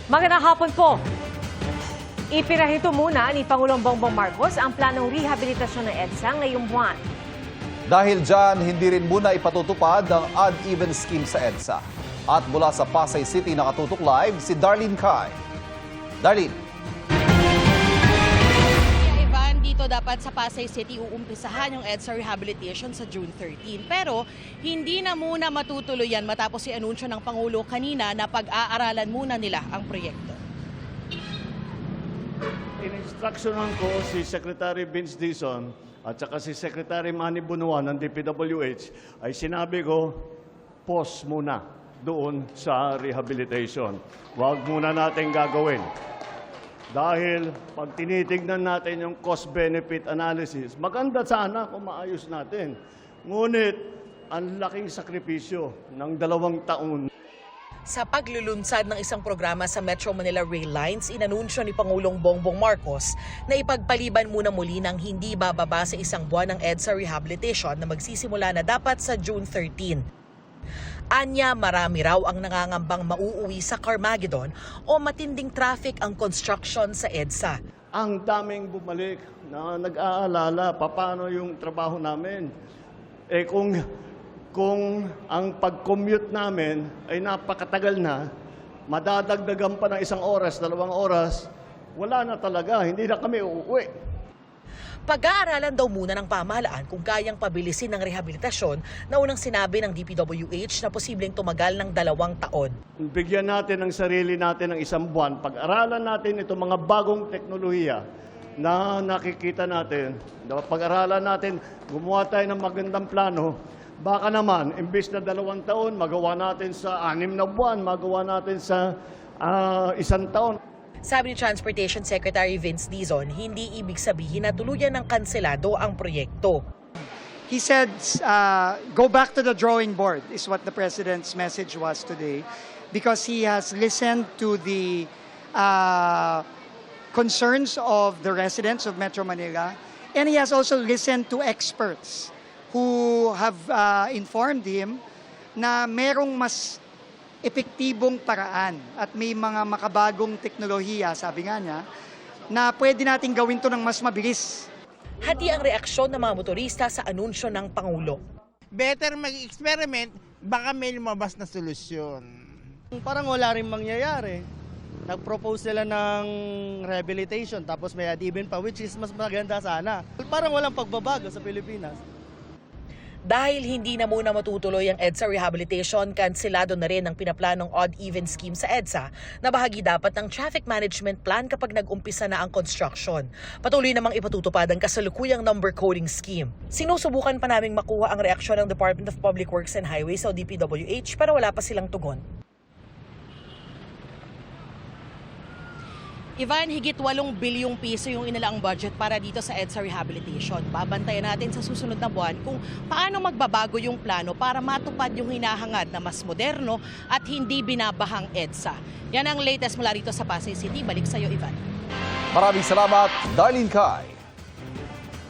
Magandang hapon po. Ipinahito muna ni Pangulong Bongbong Marcos ang planong rehabilitasyon ng EDSA ngayong buwan. Dahil dyan, hindi rin muna ipatutupad ang odd-even scheme sa EDSA. At mula sa Pasay City nakatutok live si Darlene Kai. Darlene. Ivan, dito dapat sa Pasay City uumpisahan yung EDSA rehabilitation sa June 13. Pero hindi na muna matutuloy yan matapos i-anunsyo ng Pangulo kanina na pag-aaralan muna nila ang proyekto. In-instructionan ko si Secretary Vince Dizon at saka si Secretary Manny Bunuan ng DPWH ay sinabi ko, pause muna doon sa rehabilitation. Huwag muna natin gagawin. Dahil pag tinitignan natin yung cost-benefit analysis, maganda sana kung maayos natin. Ngunit, ang laking sakripisyo ng 2 taon. Sa paglulunsad ng isang programa sa Metro Manila Rail Lines, inanunsyo ni Pangulong Bongbong Marcos na ipagpaliban muna muli ng hindi bababa sa isang buwan ng EDSA rehabilitation na magsisimula na dapat sa June 13. Anya, marami raw ang nangangambang mauuwi sa Carmageddon o matinding traffic ang construction sa EDSA. Ang daming bumalik na nag-aalala paano yung trabaho namin. Kung ang pag-commute namin ay napakatagal na, madadagdagan pa ng 1 oras, 2 oras, wala na talaga, hindi na kami uuwi. Pag-aaralan daw muna ng pamahalaan kung kayang pabilisin ng rehabilitasyon na unang sinabi ng DPWH na posibleng tumagal ng 2 taon. Bigyan natin ang sarili natin ng 1 buwan, pag-aralan natin itong mga bagong teknolohiya na nakikita natin, pag-aralan natin, gumawa tayo ng magandang plano. Baka naman, imbis na 2 taon, magawa natin sa 6 na buwan, magawa natin sa 1 taon. Sabi ni Transportation Secretary Vince Dizon, hindi ibig sabihin na tuluyan ng kanselado ang proyekto. He said, go back to the drawing board is what the President's message was today because he has listened to the concerns of the residents of Metro Manila and he has also listened to experts who have informed him na merong mas epektibong paraan at may mga makabagong teknolohiya, sabi nga niya, na pwede nating gawin to ng mas mabilis. Hati ang reaksyon ng mga motorista sa anunsyo ng Pangulo. Better mag-experiment, baka may lumabas na solusyon. Parang wala rin mangyayari. Nag-propose sila ng rehabilitation tapos may ad-even pa, which is mas maganda sana. Parang walang pagbabago sa Pilipinas. Dahil hindi na muna matutuloy ang EDSA rehabilitation, kanselado na rin ang pinaplanong odd-even scheme sa EDSA na bahagi dapat ng traffic management plan kapag nag-umpisa na ang construction. Patuloy namang ipatutupad ang kasalukuyang number coding scheme. Sinusubukan pa naming makuha ang reaksyon ng Department of Public Works and Highways o DPWH pero wala pa silang tugon. Ivan, higit 8 bilyong piso yung inalaang budget para dito sa EDSA rehabilitation. Babantayan natin sa susunod na buwan kung paano magbabago yung plano para matupad yung hinahangad na mas moderno at hindi binabahang EDSA. Yan ang latest mula rito sa Pasay City. Balik sa iyo, Ivan. Maraming salamat, Darlene Kai.